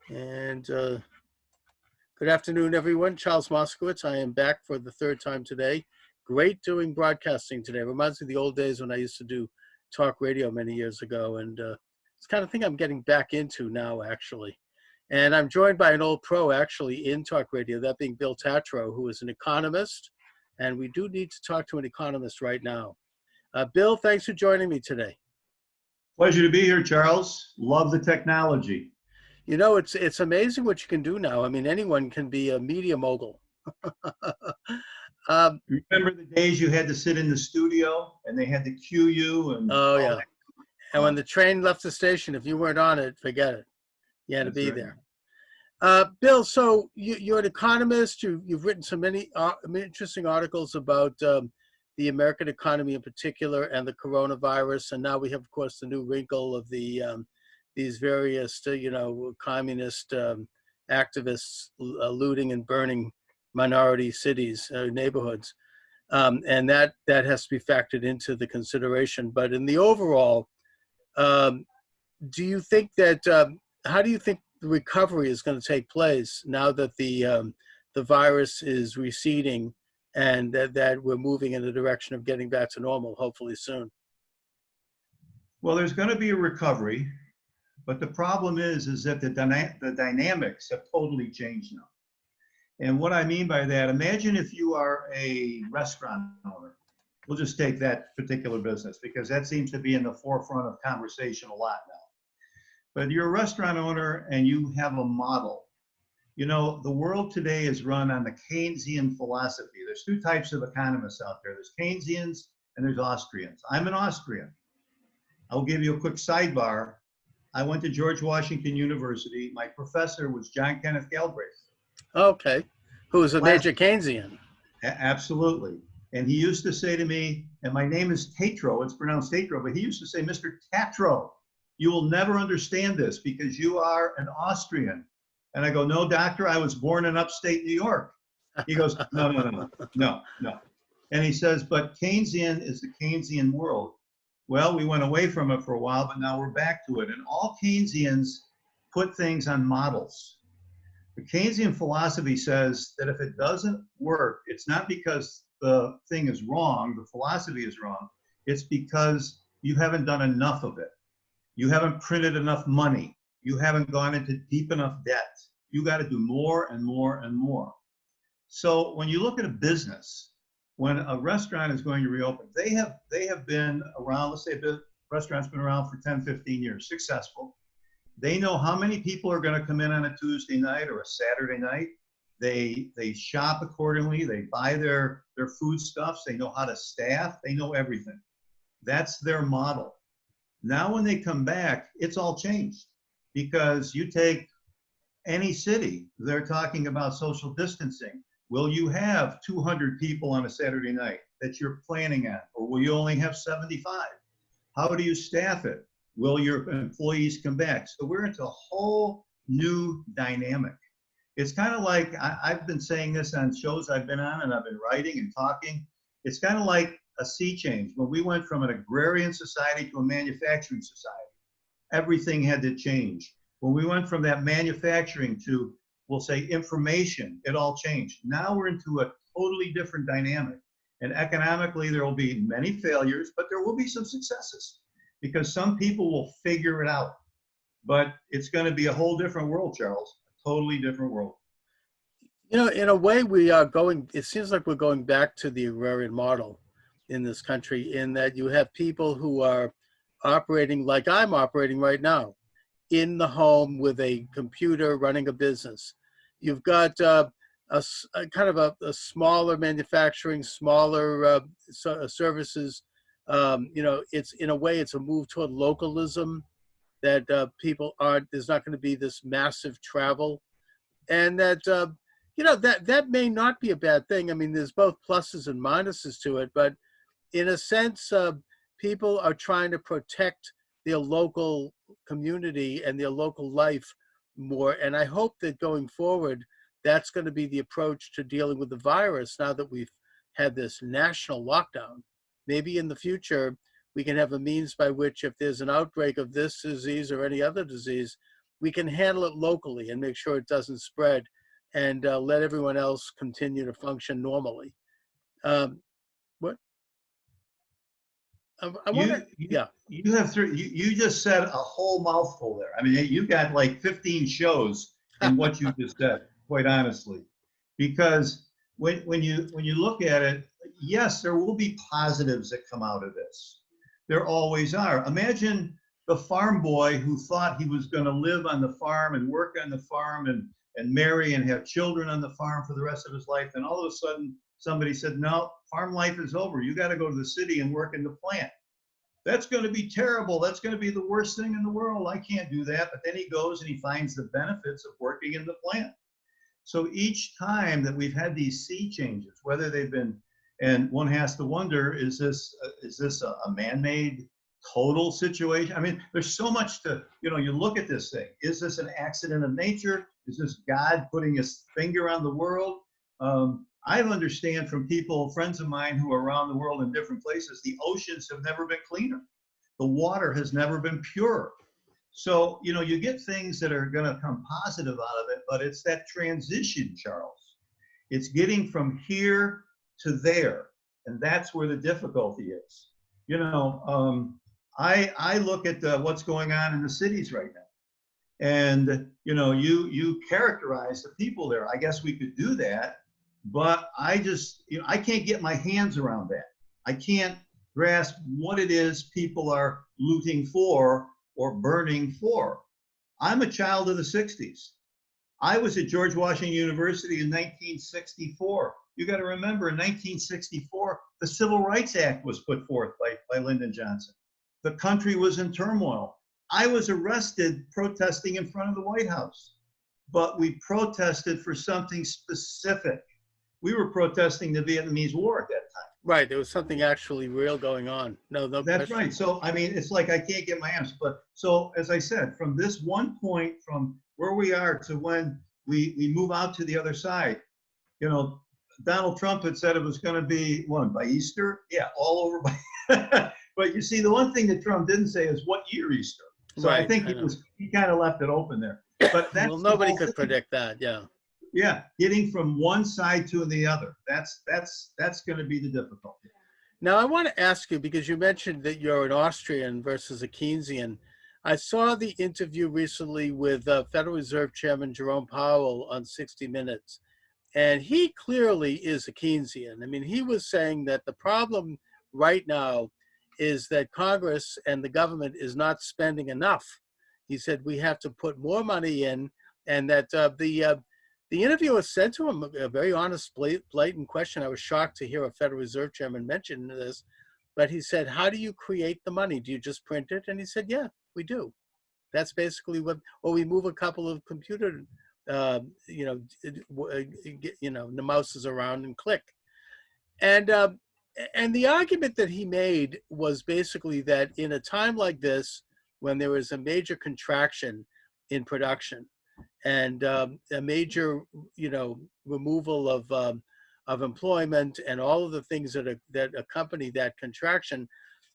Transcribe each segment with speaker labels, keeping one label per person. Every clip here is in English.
Speaker 1: And good afternoon, everyone. Charles Moscowitz. I am back for the third time today. Great doing broadcasting today. Reminds me of the old days when I used to do talk radio many years ago. And it's the kind of thing I'm getting back into now, actually. And I'm joined by an old pro, actually, in talk radio, that being Bill Tatro, who is an economist. And we do need to talk to an economist right now. Bill, thanks for joining me today.
Speaker 2: Pleasure to be here, Charles. Love the technology.
Speaker 1: You know, it's amazing what you can do now. I mean, anyone can be a media mogul. um,
Speaker 2: Remember the days you had to sit in the studio and they had to cue you and
Speaker 1: oh
Speaker 2: all
Speaker 1: yeah,
Speaker 2: that?
Speaker 1: and when the train left the station, if you weren't on it, forget it. You had to
Speaker 2: That's
Speaker 1: be
Speaker 2: right.
Speaker 1: there. Bill, so you're an economist. You've written so many interesting articles about the American economy in particular and the coronavirus, and now we have, of course, the new wrinkle of these various, communist activists looting and burning minority cities, neighborhoods, and that has to be factored into the consideration. But in the overall, um, do you think that how do you think the recovery is going to take place now that the virus is receding and that we're moving in the direction of getting back to normal, hopefully soon?
Speaker 2: Well, there's going to be a recovery, but the problem is that the dynamics have totally changed now. And what I mean by that, imagine if you are a restaurant owner. We'll just take that particular business because that seems to be in the forefront of conversation a lot now. But you're a restaurant owner and you have a model. You know, the world today is run on the Keynesian philosophy. There's two types of economists out there. There's Keynesians and there's Austrians. I'm an Austrian. I'll give you a quick sidebar. I went to George Washington University. My professor was John Kenneth Galbraith.
Speaker 1: Okay, who is a major Keynesian?
Speaker 2: Absolutely. And he used to say to me, and my name is Tatro, it's pronounced Tatro, but he used to say, Mr. Tatro, you will never understand this because you are an Austrian. And I go, no, doctor, I was born in upstate New York. He goes, no. And he says, but Keynesian is the Keynesian world. Well, we went away from it for a while, but now we're back to it. And all Keynesians put things on models. The Keynesian philosophy says that if it doesn't work, it's not because the thing is wrong, the philosophy is wrong, it's because you haven't done enough of it. You haven't printed enough money. You haven't gone into deep enough debt. You got to do more and more and more. So when you look at a business, when a restaurant is going to reopen, they have been around, let's say a restaurant's been around for 10, 15 years, successful. They know how many people are going to come in on a Tuesday night or a Saturday night. They shop accordingly. They buy their foodstuffs. They know how to staff. They know everything. That's their model. Now when they come back, it's all changed because you take any city, they're talking about social distancing. Will you have 200 people on a Saturday night that you're planning on, or will you only have 75? How do you staff it? Will your employees come back? So we're into a whole new dynamic. It's kind of like, I've been saying this on shows I've been on and I've been writing and talking. It's kind of like a sea change. When we went from an agrarian society to a manufacturing society, everything had to change. When we went from that manufacturing to, we'll say, information, it all changed. Now we're into a totally different dynamic. And economically, there will be many failures, but there will be some successes because some people will figure it out. But it's going to be a whole different world, Charles, a totally different world.
Speaker 1: You know, in a way, we are going, it seems like we're going back to the agrarian model in this country, in that you have people who are operating like I'm operating right now, in the home with a computer running a business. You've got a kind of a smaller manufacturing, smaller services. It's in a way, it's a move toward localism that people aren't, there's not going to be this massive travel. And that, that may not be a bad thing. I mean, there's both pluses and minuses to it, but in a sense, people are trying to protect their local community and their local life more. And I hope that going forward, that's going to be the approach to dealing with the virus now that we've had this national lockdown. Maybe in the future, we can have a means by which if there's an outbreak of this disease or any other disease, we can handle it locally and make sure it doesn't spread, and let everyone else continue to function normally. Um, what I want to,
Speaker 2: You you
Speaker 1: yeah.
Speaker 2: you have you just said a whole mouthful there. I mean, you've got like 15 shows in what you just said, quite honestly. Because when you look at it, yes, there will be positives that come out of this. There always are. Imagine the farm boy who thought he was going to live on the farm and work on the farm and marry and have children on the farm for the rest of his life. And all of a sudden, somebody said, no, farm life is over. You got to go to the city and work in the plant. That's going to be terrible. That's going to be the worst thing in the world. I can't do that. But then he goes and he finds the benefits of working in the plant. So each time that we've had these sea changes, whether they've been, and one has to wonder, is this a man-made total situation? I mean, there's so much to, you look at this thing. Is this an accident of nature? Is this God putting his finger on the world? I understand from people, friends of mine who are around the world in different places, the oceans have never been cleaner. The water has never been pure. So, you get things that are going to come positive out of it, but it's that transition, Charles. It's getting from here to there. And that's where the difficulty is. I look at what's going on in the cities right now. And, you characterize the people there. I guess we could do that, but I just, I can't get my hands around that. I can't grasp what it is people are looting for or burning for. I'm a child of the 60s. I was at George Washington University in 1964. You got to remember, in 1964, the Civil Rights Act was put forth by Lyndon Johnson. The country was in turmoil. I was arrested protesting in front of the White House, but we protested for something specific. We were protesting the Vietnamese War at that time.
Speaker 1: Right, there was something actually real going on. No
Speaker 2: That's
Speaker 1: question.
Speaker 2: right. So, I mean, it's like I can't get my hands, but so as I said, from this one point, from where we are to when we move out to the other side, Donald Trump had said it was going to be by Easter. Yeah, all over by. But you see, the one thing that Trump didn't say is what year Easter. So
Speaker 1: Right,
Speaker 2: I think he kind of left it open there. But that's
Speaker 1: well,
Speaker 2: the
Speaker 1: nobody
Speaker 2: whole
Speaker 1: could
Speaker 2: thing.
Speaker 1: predict that. Yeah.
Speaker 2: Yeah, getting from one side to the other. That's going to be the difficulty.
Speaker 1: Now, I want to ask you, because you mentioned that you're an Austrian versus a Keynesian. I saw the interview recently with Federal Reserve Chairman Jerome Powell on 60 Minutes, and he clearly is a Keynesian. I mean, he was saying that the problem right now is that Congress and the government is not spending enough. He said we have to put more money in, and that the interviewer said to him a very honest, blatant question. I was shocked to hear a Federal Reserve Chairman mention this, but he said, how do you create the money? Do you just print it? And he said, yeah, we do. That's basically what, or we move a couple of computer, the mouses around and click. And the argument that he made was basically that in a time like this, when there is a major contraction in production, and a major, removal of employment and all of the things that accompany that contraction,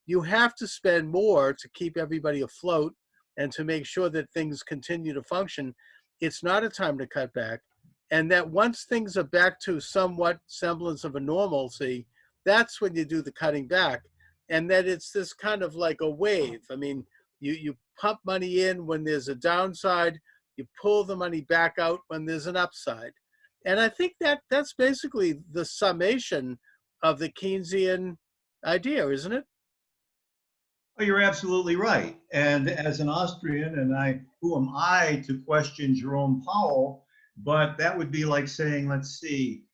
Speaker 1: you have to spend more to keep everybody afloat and to make sure that things continue to function. It's not a time to cut back, and that once things are back to somewhat semblance of a normalcy, that's when you do the cutting back, and that it's this kind of like a wave. I mean, you pump money in when there's a downside, you pull the money back out when there's an upside. And I think that that's basically the summation of the Keynesian idea, isn't it?
Speaker 2: Oh, you're absolutely right. And as an Austrian, who am I to question Jerome Powell? But that would be like saying, let's see,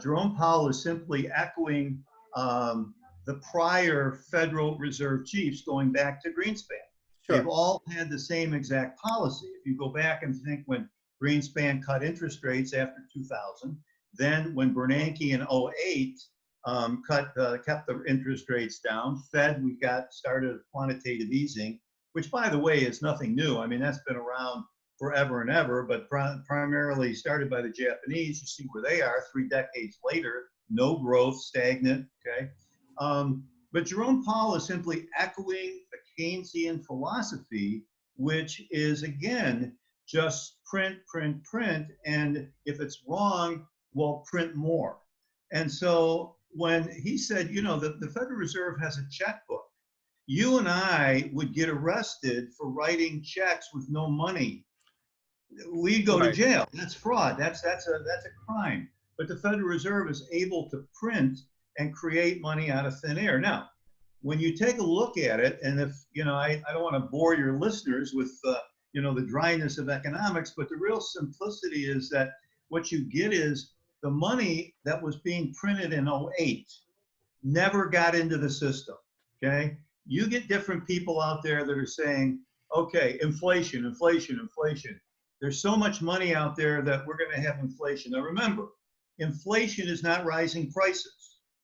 Speaker 2: Jerome Powell is simply echoing the prior Federal Reserve chiefs going back to Greenspan. They've
Speaker 1: Sure.
Speaker 2: all had the same exact policy. If you go back and think when Greenspan cut interest rates after 2000, then when Bernanke in 08 kept the interest rates down, we got started quantitative easing, which by the way is nothing new. I mean, that's been around forever and ever, but primarily started by the Japanese. You see where they are 3 decades later, no growth, stagnant, okay? But Jerome Powell is simply echoing the Keynesian philosophy which is, again, just print, print, print. And if it's wrong, well, print more. And so when he said, you know, the Federal Reserve has a checkbook, you and I would get arrested for writing checks with no money. We go to
Speaker 1: Right.
Speaker 2: jail. That's fraud. That's a crime. But the Federal Reserve is able to print and create money out of thin air. Now, when you take a look at it, and if you know, I don't want to bore your listeners with you know, the dryness of economics, but the real simplicity is that what you get is the money that was being printed in '08 never got into the system. Okay, you get different people out there that are saying, okay, inflation, inflation, inflation. There's so much money out there that we're going to have inflation. Now remember, inflation is not rising prices.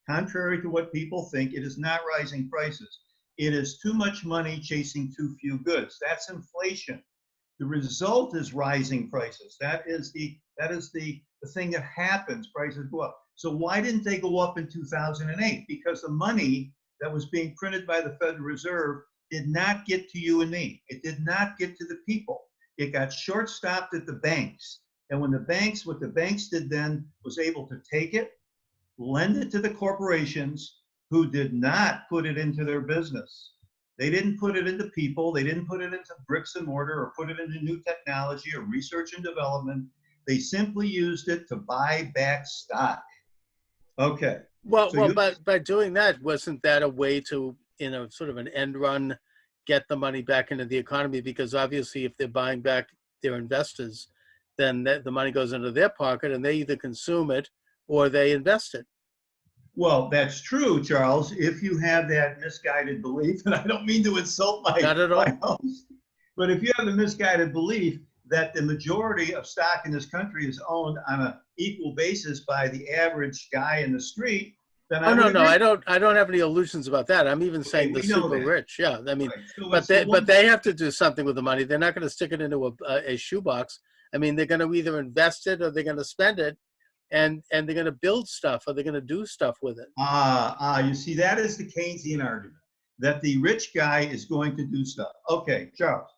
Speaker 2: Contrary to what people think, it is not rising prices. It is too much money chasing too few goods. That's inflation. The result is rising prices. That is the thing that happens. Prices go up. So why didn't they go up in 2008? Because the money that was being printed by the Federal Reserve did not get to you and me. It did not get to the people. It got short-stopped at the banks. And when the banks, what the banks did then was able to take it, lend it to the corporations who did not put it into their business. They didn't put it into people. They didn't put it into bricks and mortar or put it into new technology or research and development. They simply used it to buy back stock. Okay.
Speaker 1: Well,
Speaker 2: So
Speaker 1: well,
Speaker 2: you,
Speaker 1: but by doing that, wasn't that a way to, in a sort of an end run, get the money back into the economy? Because obviously, if they're buying back their investors, then the money goes into their pocket, and they either consume it or they invest it.
Speaker 2: well, that's true, Charles, if you have that misguided belief, and I don't mean to insult
Speaker 1: Not at
Speaker 2: my
Speaker 1: all.
Speaker 2: host, but if you have the misguided belief that the majority of stock in this country is owned on an equal basis by the average guy in the street, then
Speaker 1: Oh
Speaker 2: I would
Speaker 1: no, no,
Speaker 2: agree.
Speaker 1: I don't have any illusions about that. I'm even
Speaker 2: Okay,
Speaker 1: saying the
Speaker 2: we know
Speaker 1: super
Speaker 2: that.
Speaker 1: rich. Yeah, I mean,
Speaker 2: Right. So
Speaker 1: but
Speaker 2: it's the
Speaker 1: they
Speaker 2: one.
Speaker 1: but they have to do something with the money. They're not going to stick it into a shoebox. I mean, they're going to either invest it or they're going to spend it, and they're going to build stuff or they're going to do stuff with it.
Speaker 2: You see, that is the Keynesian argument that the rich guy is going to do stuff. Okay, Charles.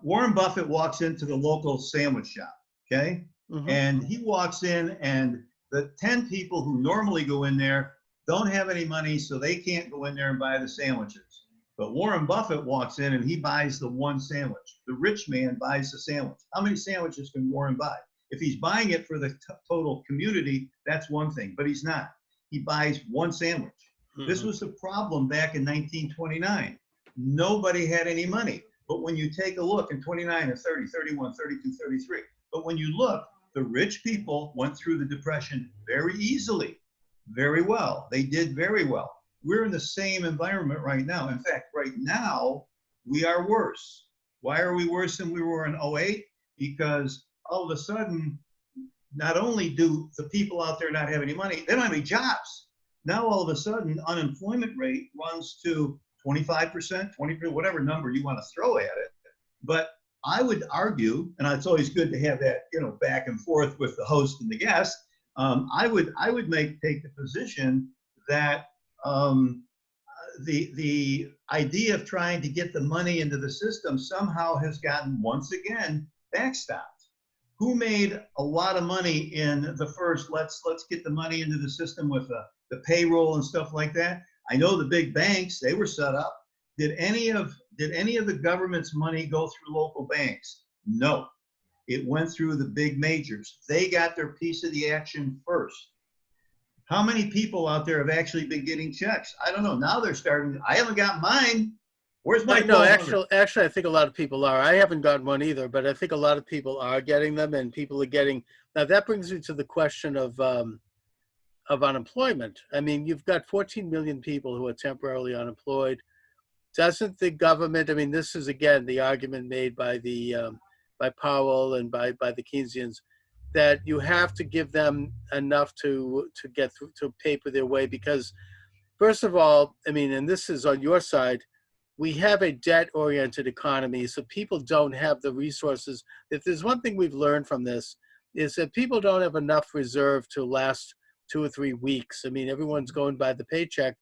Speaker 2: Warren Buffett walks into the local sandwich shop, okay?
Speaker 1: Hmm.
Speaker 2: And he walks in, and the 10 people who normally go in there don't have any money, so they can't go in there and buy the sandwiches. But Warren Buffett walks in and he buys the one sandwich. The rich man buys the sandwich. How many sandwiches can Warren buy? If he's buying it for the total community, that's one thing, but he's not. He buys one sandwich. This
Speaker 1: Hmm.
Speaker 2: was the problem back in 1929. Nobody had any money. But when you take a look in 29 or 30, 31, 32, 33, but when you look, the rich people went through the Depression very easily, very well. They did very well. We're in the same environment right now. In fact, right now, we are worse. Why are we worse than we were in '08? Because all of a sudden, not only do the people out there not have any money, they don't have any jobs. Now, all of a sudden, unemployment rate runs to 25%, 20%, whatever number you want to throw at it. But I would argue, and it's always good to have that, you know, back and forth with the host and the guest. I would take the position that the idea of trying to get the money into the system somehow has gotten once again backstopped. Who made a lot of money in the first? Let's get the money into the system with the payroll and stuff like that. I know the big banks, they were set up. Did any of the government's money go through local banks? No. It went through the big majors. They got their piece of the action first. How many people out there have actually been getting checks? I don't know. Now they're starting. I haven't got mine. Where's my
Speaker 1: No,
Speaker 2: 1,200?
Speaker 1: actually, I think a lot of people are. I haven't gotten one either, but I think a lot of people are getting them, and people are getting. Now that brings me to the question of unemployment. I mean, you've got 14 million people who are temporarily unemployed. Doesn't the government? I mean, this is again the argument made by by Powell and by the Keynesians that you have to give them enough to get through to pay for their way because first of all, I mean, and this is on your side, we have a debt-oriented economy, so people don't have the resources. If there's one thing we've learned from this, is that people don't have enough reserve to last 2 or 3 weeks. I mean, everyone's going by the paycheck.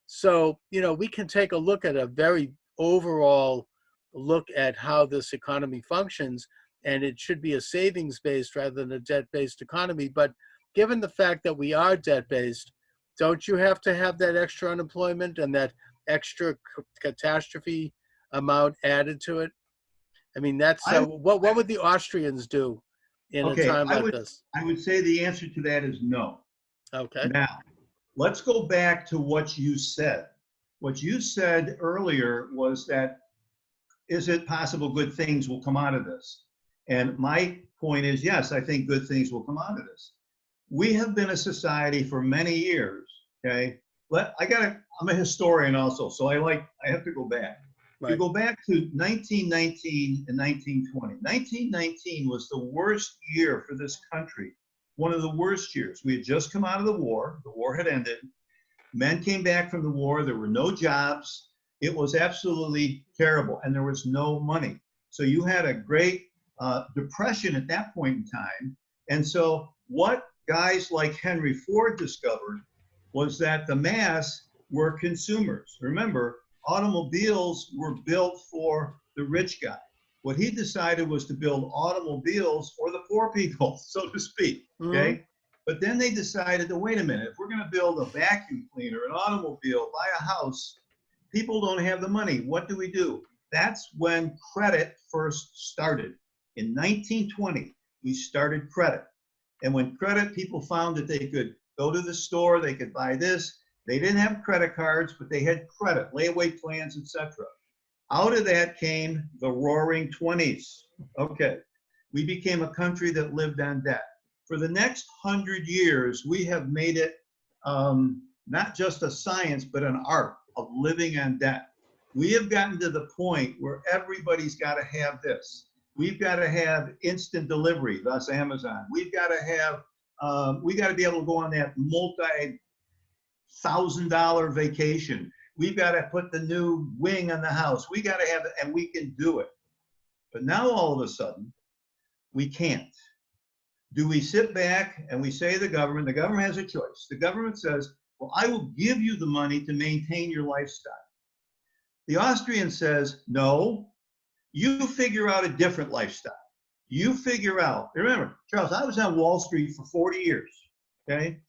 Speaker 1: So, you know, we can take a look at a very overall look at how this economy functions, and it should be a savings-based rather than a debt-based economy. But given the fact that we are debt-based, don't you have to have that extra unemployment and that extra catastrophe amount added to it? I mean, that's
Speaker 2: I,
Speaker 1: what would the Austrians do in a
Speaker 2: okay,
Speaker 1: time like this?
Speaker 2: I would say the answer to that is no.
Speaker 1: Okay.
Speaker 2: Now, let's go back to what you said. What you said earlier was that, is it possible good things will come out of this? And my point is, yes, I think good things will come out of this. We have been a society for many years, okay? I'm a historian also, so I have to go back. You
Speaker 1: Right.
Speaker 2: go back to 1919 and 1920. 1919 was the worst year for this country, one of the worst years. We had just come out of the war had ended. Men came back from the war, there were no jobs. It was absolutely terrible, and there was no money. So you had a great depression at that point in time. And so what guys like Henry Ford discovered was that the mass were consumers. Remember, automobiles were built for the rich guy. What he decided was to build automobiles for the poor people, so to speak,
Speaker 1: Mhm.
Speaker 2: okay? But then they decided to, wait a minute, if we're gonna build a vacuum cleaner, an automobile, buy a house, people don't have the money. What do? That's when credit first started. In 1920, we started credit. And when credit, people found that they could go to the store, they could buy this. They didn't have credit cards, but they had credit, layaway plans, etc. Out of that came the roaring 20s. Okay, we became a country that lived on debt. For the next 100 years, we have made it not just a science, but an art of living on debt. We have gotten to the point where everybody's got to have this. We've got to have instant delivery, thus Amazon. We've got to have, we got to be able to go on that multi-$1,000 vacation. We've got to put the new wing on the house. We got to have it, and we can do it. But now all of a sudden, we can't. Do we sit back and we say the government has a choice. The government says, well, I will give you the money to maintain your lifestyle. The Austrian says, no, you figure out a different lifestyle. You figure out, remember, Charles, I was on Wall Street for 40 years, okay?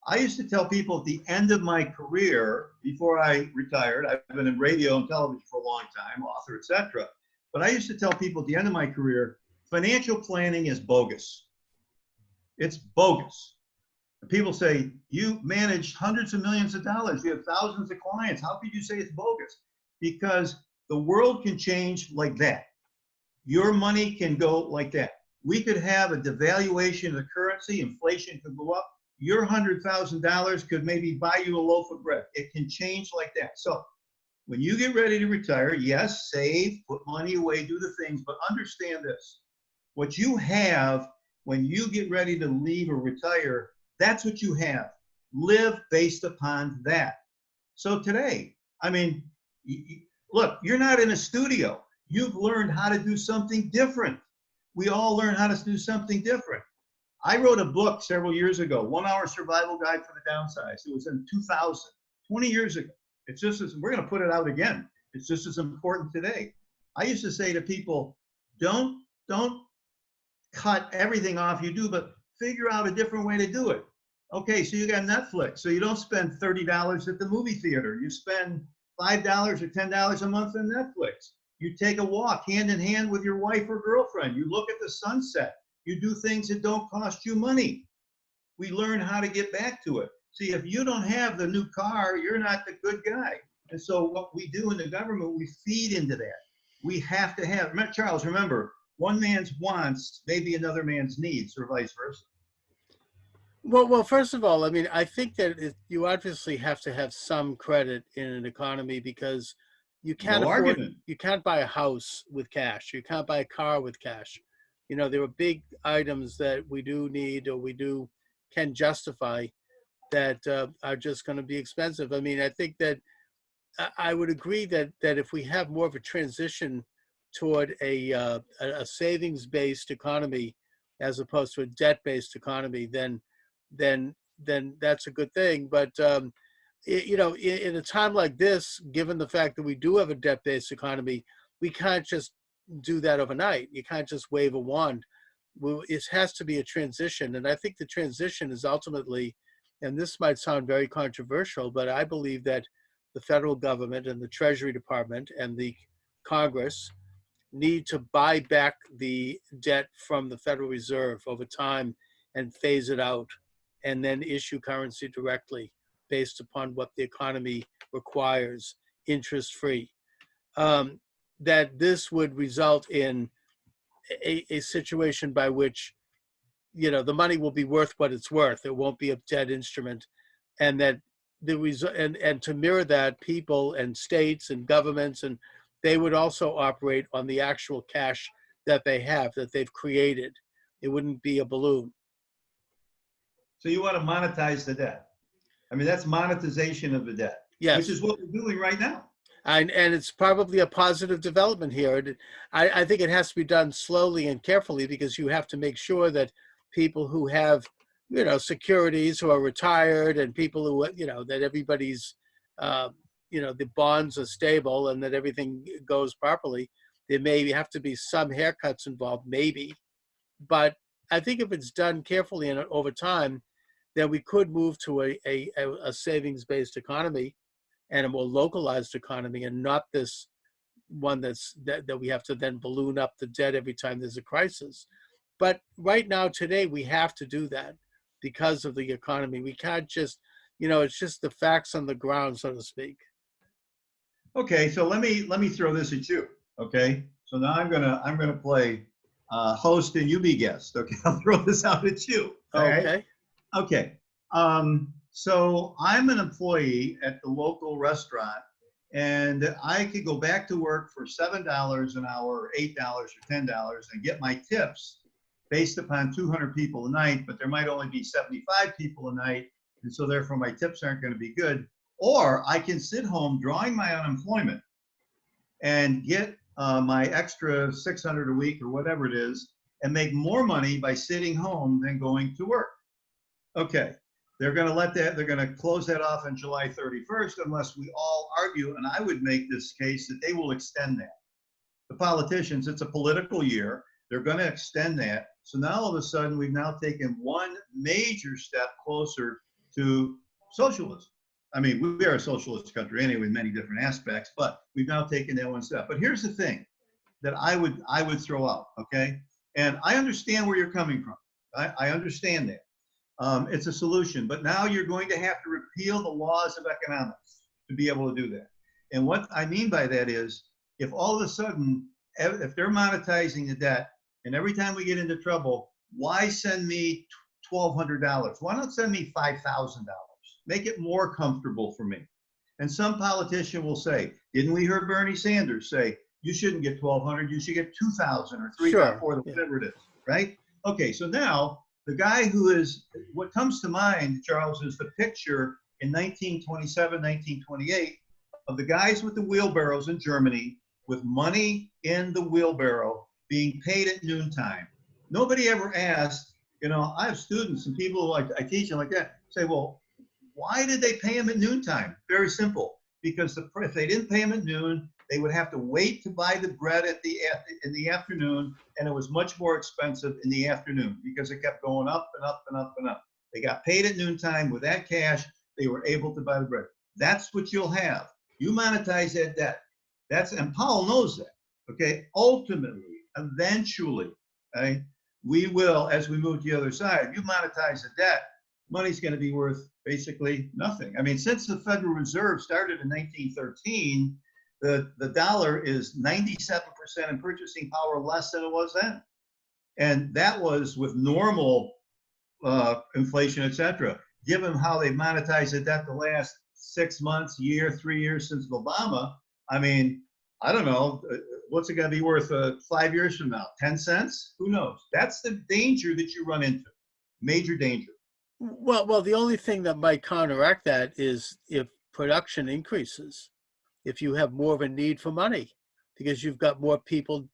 Speaker 2: I used to tell people at the end of my career, before I retired, I've been in radio and television for a long time, author, etc. But I used to tell people at the end of my career, financial planning is bogus. It's bogus. People say, you manage hundreds of millions of dollars. You have thousands of clients. How could you say it's bogus? Because the world can change like that. Your money can go like that. We could have a devaluation of the currency. Inflation could go up. Your $100,000 could maybe buy you a loaf of bread. It can change like that. So when you get ready to retire, yes, save, put money away, do the things, but understand this. What you have when you get ready to leave or retire, that's what you have. Live based upon that. So today, I mean, look, you're not in a studio. You've learned how to do something different. We all learn how to do something different. I wrote a book several years ago, 1 Hour Survival Guide for the Downsized. It was in 2000, 20 years ago. It's just as, we're going to put it out again. It's just as important today. I used to say to people, don't cut everything off you do, but figure out a different way to do it. Okay, so you got Netflix. So you don't spend $30 at the movie theater. You spend $5 or $10 a month on Netflix. You take a walk hand in hand with your wife or girlfriend. You look at the sunset. You do things that don't cost you money. We learn how to get back to it. See, if you don't have the new car, you're not the good guy. And so what we do in the government, we feed into that. We have to have, Charles, remember, one man's wants may be another man's needs, or vice versa.
Speaker 1: Well, first of all, I mean, I think that you obviously have to have some credit in an economy because you can't
Speaker 2: No
Speaker 1: afford,
Speaker 2: argument.
Speaker 1: you can't buy a house with cash. You can't buy a car with cash. You know, there are big items that we do need or can justify that are just going to be expensive. I mean, I think that I would agree that if we have more of a transition toward a savings-based economy as opposed to a debt-based economy, then that's a good thing. But you know, in a time like this, given the fact that we do have a debt-based economy, we can't just do that overnight. You can't just wave a wand. It has to be a transition. And I think the transition is ultimately, and this might sound very controversial, but I believe that the federal government and the Treasury Department and the Congress need to buy back the debt from the Federal Reserve over time and phase it out, and then issue currency directly based upon what the economy requires, interest-free. That this would result in a situation by which, the money will be worth what it's worth. It won't be a debt instrument, and that and to mirror that, people and states and governments, and they would also operate on the actual cash that they have, that they've created. It wouldn't be a balloon.
Speaker 2: So you want to monetize the debt. I mean, that's monetization of the debt,
Speaker 1: Yes.
Speaker 2: which is what we're doing right now.
Speaker 1: And it's probably a positive development here. I think it has to be done slowly and carefully, because you have to make sure that people who have, securities, who are retired, and people who, that everybody's, the bonds are stable and that everything goes properly. There may have to be some haircuts involved, maybe. But I think if it's done carefully and over time, then we could move to a savings-based economy and a more localized economy, and not this one that we have to then balloon up the debt every time there's a crisis. But right now, today, we have to do that because of the economy. We can't just, it's just the facts on the ground, so to speak.
Speaker 2: Okay, so let me throw this at you. Okay, so now I'm gonna play host and you be guest. Okay, I'll throw this out at you.
Speaker 1: Okay.
Speaker 2: Right? Okay. So I'm an employee at the local restaurant, and I could go back to work for $7 an hour, or $8 or $10, and get my tips based upon 200 people a night, but there might only be 75 people a night, and so therefore my tips aren't going to be good. Or I can sit home drawing my unemployment and get my extra 600 a week or whatever it is, and make more money by sitting home than going to work. Okay, they're going to close that off on July 31st unless we all argue, and I would make this case that they will extend that. The politicians, it's a political year, they're going to extend that. So now all of a sudden we've now taken one major step closer to socialism. I mean, we are a socialist country anyway in many different aspects, but we've now taken that one step. But here's the thing that I would throw out, okay? And I understand where you're coming from. I understand that. It's a solution, but now you're going to have to repeal the laws of economics to be able to do that. And what I mean by that is, if all of a sudden, if they're monetizing the debt, and every time we get into trouble, why send me $1,200? Why not send me $5,000? Make it more comfortable for me. And some politician will say, didn't we hear Bernie Sanders say, you shouldn't get $1,200, you should get $2,000 or $3,000,
Speaker 1: Sure.
Speaker 2: whatever it is, right? Okay, so now the guy who is, what comes to mind, Charles, is the picture in 1927, 1928 of the guys with the wheelbarrows in Germany with money in the wheelbarrow being paid at noontime. Nobody ever asked, I have students and people like I teach them like that, say, well, why did they pay them at noontime? Very simple, because if they didn't pay them at noon, they would have to wait to buy the bread in the afternoon, and it was much more expensive in the afternoon because it kept going up and up and up and up. They got paid at noontime. With that cash, they were able to buy the bread. That's what you'll have. You monetize that debt. And Powell knows that. Okay, ultimately, eventually, okay, we will, as we move to the other side, you monetize the debt, money's going to be worth basically nothing. I mean, since the Federal Reserve started in 1913, the dollar is 97% in purchasing power less than it was then. And that was with normal inflation, et cetera. Given how they monetized the debt the last 6 months, year, 3 years since Obama, I mean, I don't know, what's it going to be worth 5 years from now? 10 cents? Who knows? That's the danger that you run into, major danger.
Speaker 1: Well, the only thing that might counteract that is if production increases, if you have more of a need for money, because you've got more people,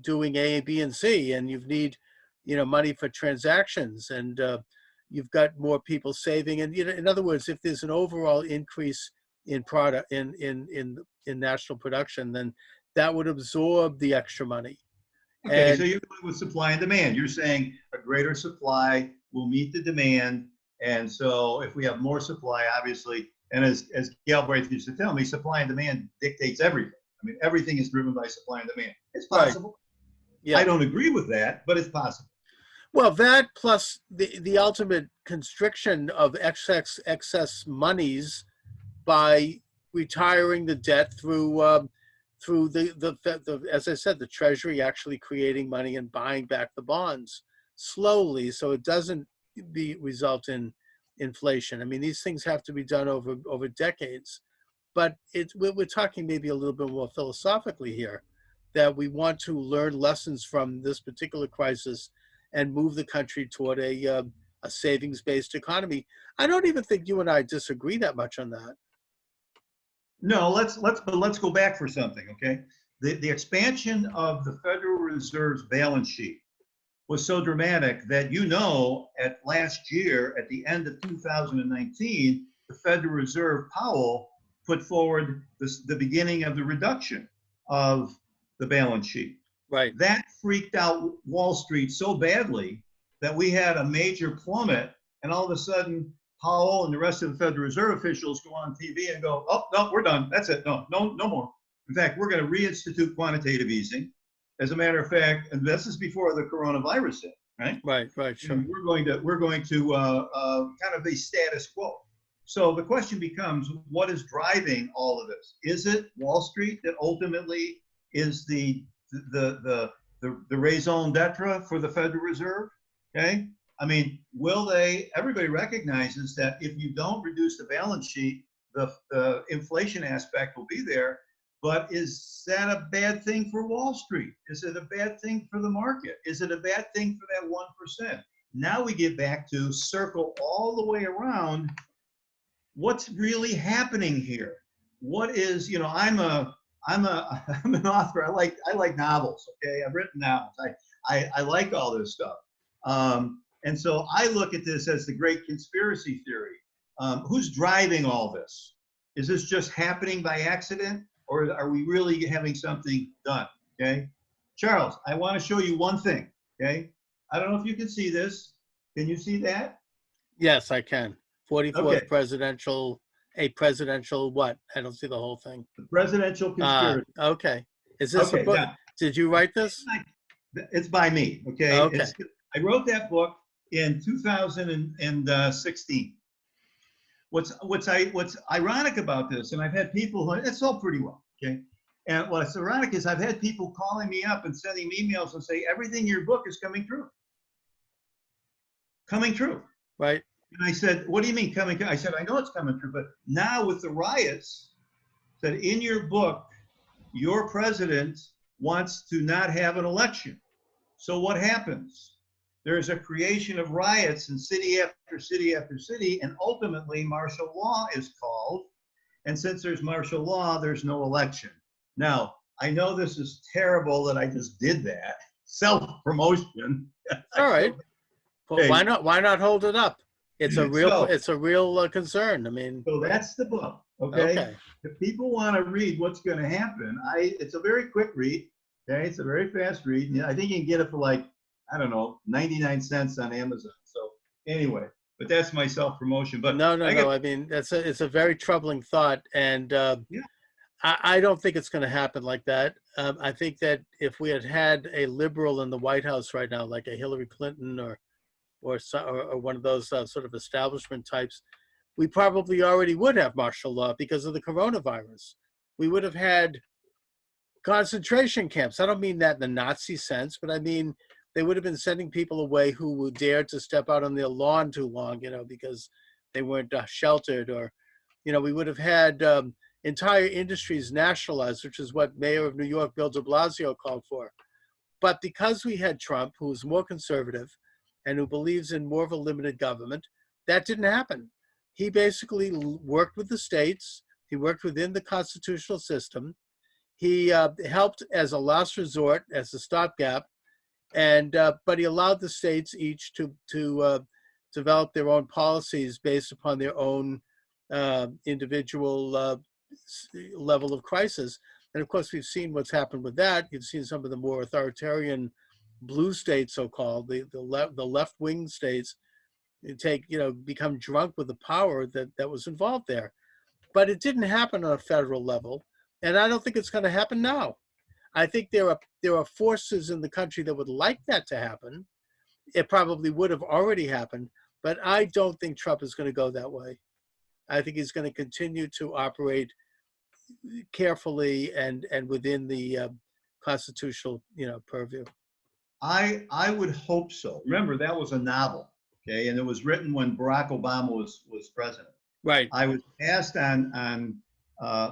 Speaker 1: doing A, B, and C, and you need, money for transactions, and you've got more people saving. And, in other words, if there's an overall increase in product in national production, then that would absorb the extra money.
Speaker 2: Okay, so
Speaker 1: And
Speaker 2: you're going with supply and demand. You're saying a greater supply will meet the demand. And so if we have more supply, obviously, and as Galbraith used to tell me, supply and demand dictates everything. I mean, everything is driven by supply and demand. It's
Speaker 1: right,
Speaker 2: possible. I
Speaker 1: yeah.
Speaker 2: don't agree with that, but it's possible.
Speaker 1: Well, that plus the ultimate constriction of excess monies by retiring the debt through the as I said, the Treasury actually creating money and buying back the bonds slowly, so it doesn't result in inflation. I mean, these things have to be done over decades, but we're talking maybe a little bit more philosophically here, that we want to learn lessons from this particular crisis and move the country toward a savings-based economy. I don't even think you and I disagree that much on that.
Speaker 2: No, let's go back for something, okay? The expansion of the Federal Reserve's balance sheet was so dramatic that, at last year, at the end of 2019, the Federal Reserve Powell put forward the beginning of the reduction of the balance sheet.
Speaker 1: Right.
Speaker 2: That freaked out Wall Street so badly that we had a major plummet, and all of a sudden Powell and the rest of the Federal Reserve officials go on TV and go, "Oh no, we're done. That's it. No more. In fact, we're going to reinstitute quantitative easing. As a matter of fact, and this is before the coronavirus hit, right?
Speaker 1: Right, sure.
Speaker 2: And we're going to kind of a status quo. So the question becomes, what is driving all of this? Is it Wall Street that ultimately is the raison d'etre for the Federal Reserve? Okay. I mean, everybody recognizes that if you don't reduce the balance sheet, the inflation aspect will be there. But is that a bad thing for Wall Street? Is it a bad thing for the market? Is it a bad thing for that 1%? Now we get back to circle all the way around. What's really happening here? What is, I'm an author. I like novels. Okay. I've written novels. I like all this stuff. And so I look at this as the great conspiracy theory. Who's driving all this? Is this just happening by accident, or are we really having something done? Okay. Charles, I want to show you one thing. Okay. I don't know if you can see this. Can you see that?
Speaker 1: Yes, I can. 44th
Speaker 2: Okay.
Speaker 1: presidential what? I don't see the whole thing.
Speaker 2: The presidential conspiracy.
Speaker 1: Okay. Is this a book?
Speaker 2: Now,
Speaker 1: did you write this?
Speaker 2: it's by me. Okay.
Speaker 1: Okay.
Speaker 2: I wrote that book in 2016. What's ironic about this, and I've had people, it's all pretty well, okay? And what's ironic is I've had people calling me up and sending me emails and say, everything in your book is coming true. Coming true.
Speaker 1: Right.
Speaker 2: And I said, what do you mean coming true? I said, I know it's coming true, but now with the riots, that in your book, your president wants to not have an election. So what happens? There's a creation of riots in city after city after city, and ultimately martial law is called. And since there's martial law, there's no election. Now, I know this is terrible that I just did that. Self-promotion.
Speaker 1: All right. Well,
Speaker 2: Hey.
Speaker 1: why not hold it up? It's a real concern. I mean,
Speaker 2: so that's the book. Okay. If people want to read what's going to happen, it's a very quick read. Okay. It's a very fast read. I think you can get it for like, I don't know, 99 cents on Amazon. So anyway, but that's my self-promotion. But
Speaker 1: no. I mean, it's a very troubling thought, and
Speaker 2: yeah.
Speaker 1: I don't think it's going to happen like that. I think that if we had a liberal in the White House right now, like a Hillary Clinton or one of those sort of establishment types, we probably already would have martial law because of the coronavirus. We would have had concentration camps. I don't mean that in the Nazi sense, but I mean, they would have been sending people away who would dare to step out on their lawn too long, because they weren't sheltered, or, we would have had entire industries nationalized, which is what Mayor of New York, Bill de Blasio, called for. But because we had Trump, who's more conservative and who believes in more of a limited government, that didn't happen. He basically worked with the states. He worked within the constitutional system. He helped as a last resort, as a stopgap, but he allowed the states each to develop their own policies based upon their own individual level of crisis. And of course, we've seen what's happened with that. You've seen some of the more authoritarian blue states, so-called, the left-wing states, become drunk with the power that was involved there. But it didn't happen on a federal level, and I don't think it's going to happen now. I think there are forces in the country that would like that to happen. It probably would have already happened, but I don't think Trump is going to go that way. I think he's going to continue to operate carefully and within the constitutional purview.
Speaker 2: I would hope so. Remember, that was a novel, okay, and it was written when Barack Obama was president.
Speaker 1: Right.
Speaker 2: I was asked on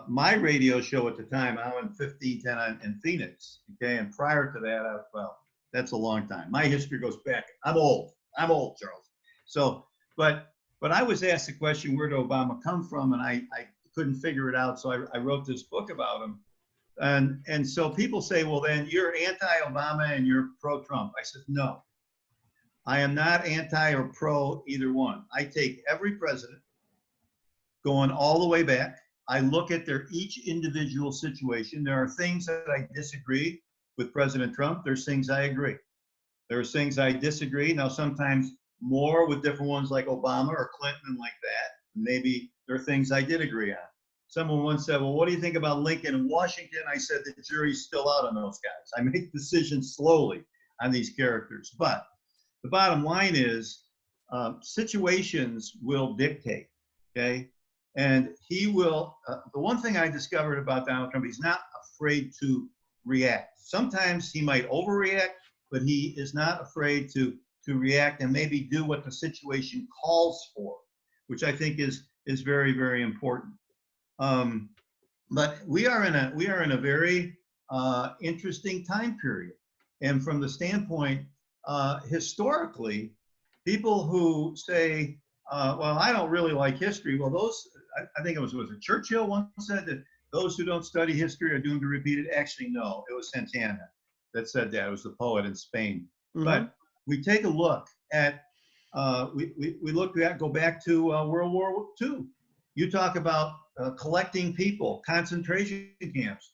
Speaker 2: my radio show at the time. I'm on 1510 in Phoenix, okay, and prior to that, well, that's a long time. My history goes back. I'm old, Charles. So, but I was asked the question, where did Obama come from? And I couldn't figure it out, so I wrote this book about him. And so people say, well, then you're anti-Obama and you're pro-Trump. I said, no, I am not anti or pro either one. I take every president going all the way back. I look at their each individual situation. There are things that I disagree with President Trump. There's things I agree. There's things I disagree. Now, sometimes more with different ones like Obama or Clinton and like that. Maybe there are things I did agree on. Someone once said, well, what do you think about Lincoln and Washington? I said, the jury's still out on those guys. I make decisions slowly on these characters. But the bottom line is situations will dictate, okay? And he will, the one thing I discovered about Donald Trump, he's not afraid to react. Sometimes he might overreact, but he is not afraid to react and maybe do what the situation calls for, which I think is very, very important. But we are in a very interesting time period, and from the standpoint historically, people who say, "Well, I don't really like history," well, I think it was it Churchill once said that those who don't study history are doomed to repeat it. Actually, no, it was Santana that said that. It was the poet in Spain. Mm-hmm. But we take a look at we look at go back to World War II. You talk about collecting people, concentration camps.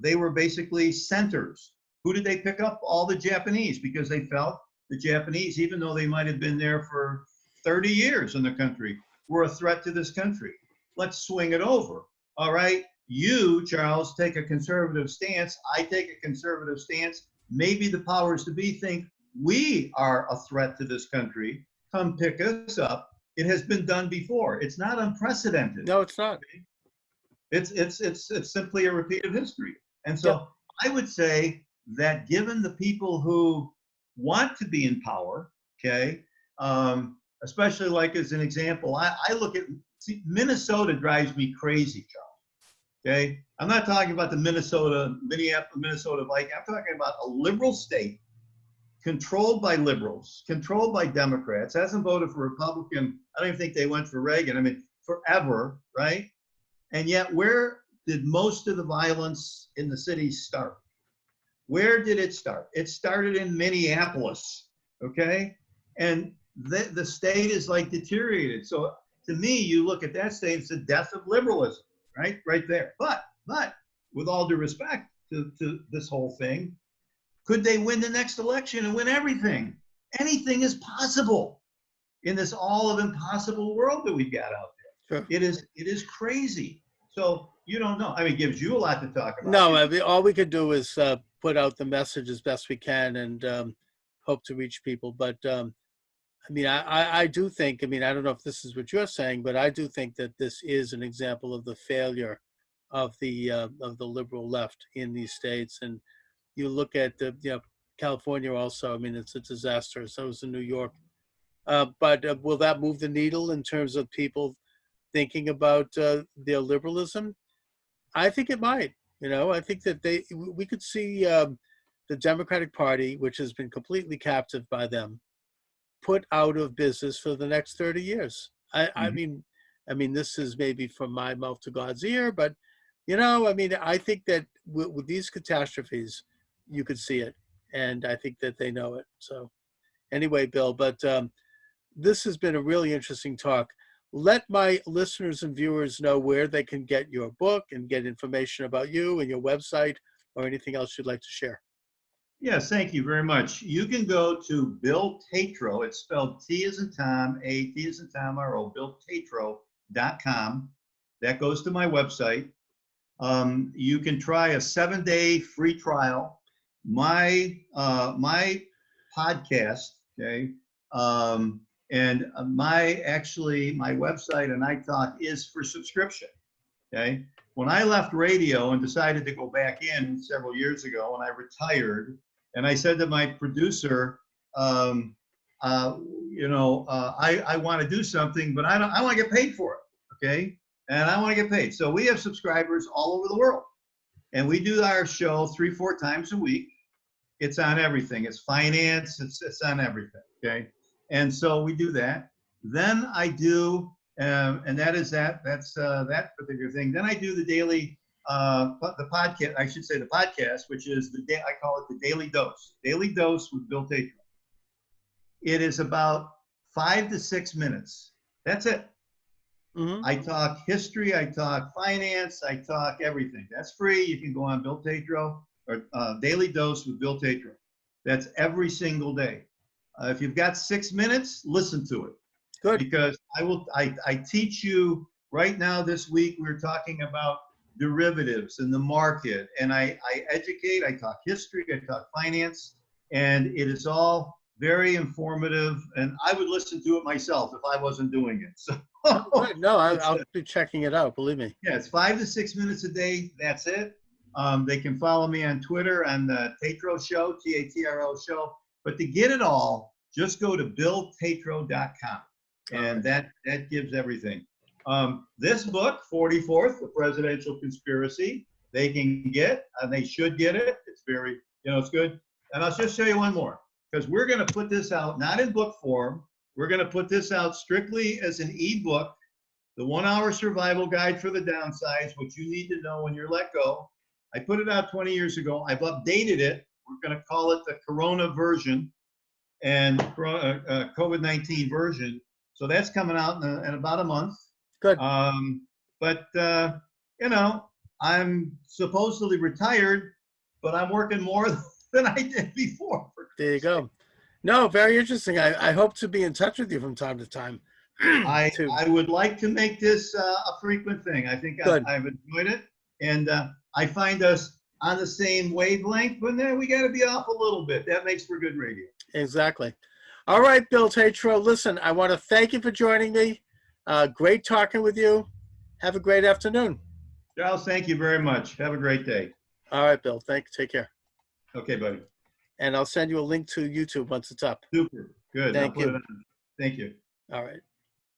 Speaker 2: They were basically centers. Who did they pick up? All the Japanese, because they felt the Japanese, even though they might have been there for 30 years in the country, were a threat to this country. Let's swing it over. All right, you, Charles, take a conservative stance. I take a conservative stance. Maybe the powers to be think we are a threat to this country. Come pick us up. It has been done before. It's not unprecedented.
Speaker 1: No, it's not.
Speaker 2: It's simply a repeat of history. And so I would say that given the people who want to be in power, okay, especially like as an example, I look at Minnesota drives me crazy, Charles. Okay, I'm not talking about the Minnesota Viking. I'm talking about a liberal state controlled by liberals, controlled by Democrats, hasn't voted for Republican. I don't even think they went for Reagan. I mean, forever, right? And yet, where did most of the violence in the city start? Where did it start? It started in Minneapolis, okay? And the state is like deteriorated. So to me, you look at that state, it's the death of liberalism, right? Right there. But with all due respect to this whole thing, could they win the next election and win everything? Anything is possible in this all of impossible world that we've got out there. Sure. It is crazy. So you don't know. I mean, it gives you a lot to talk about.
Speaker 1: No, I mean, all we could do is put out the message as best we can and hope to reach people. But I mean, I do think, I mean, I don't know if this is what you're saying, but I do think that this is an example of the failure of the liberal left in these states. And you look at California also. I mean, it's a disaster. So is in New York. But will that move the needle in terms of people thinking about their liberalism? I think it might. I think that we could see the Democratic Party, which has been completely captive by them, put out of business for the next 30 years. I mean, this is maybe from my mouth to God's ear, but I mean, I think that with these catastrophes, you could see it, and I think that they know it. So, anyway, Bill, but this has been a really interesting talk. let my listeners and viewers know where they can get your book and get information about you and your website or anything else you'd like to share.
Speaker 2: Yes, thank you very much. You can go to Bill Tatro. It's spelled T as in Tom, A, T as in Tom, R-O, BillTatro.com. That goes to my website. You can try a 7-day free trial. My podcast, okay, and my website and I Talk is for subscription, okay. When I left radio and decided to go back in several years ago, and I retired, and I said to my producer, I want to do something, but I want to get paid for it, okay? And I want to get paid. So we have subscribers all over the world, and we do our show 3-4 times a week. It's on everything. It's finance. It's on everything, okay? And so we do that. Then I do, and that is that. That's that particular thing. Then I do the daily, the podcast. I should say the podcast, which is I call it the Daily Dose. Daily Dose with Bill Tatro. It is about 5 to 6 minutes. That's it.
Speaker 1: Mm-hmm.
Speaker 2: I talk history. I talk finance. I talk everything. That's free. You can go on Bill Tatro or Daily Dose with Bill Tatro. That's every single day. If you've got 6 minutes, listen to it.
Speaker 1: Good.
Speaker 2: Because I teach you right now this week, we're talking about derivatives in the market, and I educate, I talk history, I talk finance, and it is all very informative, and I would listen to it myself if I wasn't doing it. So
Speaker 1: no, I'll be checking it out, believe me.
Speaker 2: yeah, it's 5 to 6 minutes a day. That's it. They can follow me on Twitter on the Tatro Show, Tatro Show. But to get it all, just go to BillTatro.com. And that gives everything. This book, 44th, The Presidential Conspiracy, they can get, and they should get it. It's very, it's good. And I'll just show you one more, because we're going to put this out, not in book form. We're going to put this out strictly as an ebook, The 1-Hour Survival Guide for the Downsides, what you need to know when you're let go. I put it out 20 years ago. I've updated it. We're going to call it the Corona version and COVID-19 version. So that's coming out in about a month.
Speaker 1: Good.
Speaker 2: I'm supposedly retired, but I'm working more than I did before.
Speaker 1: There you go. No, very interesting. I hope to be in touch with you from time to time.
Speaker 2: I would like to make this a frequent thing. I think I've enjoyed it. And I find us on the same wavelength, but then we got to be off a little bit. That makes for good radio.
Speaker 1: Exactly. All right, Bill Tatro, listen, I want to thank you for joining me. Great talking with you. Have a great afternoon.
Speaker 2: Charles, thank you very much. Have a gret day.
Speaker 1: All right, Bill. Take care.
Speaker 2: Okay, buddy.
Speaker 1: And I'll send you a link to YouTube once it's up.
Speaker 2: Super. Good.
Speaker 1: Thank you.
Speaker 2: Thank you.
Speaker 1: All right.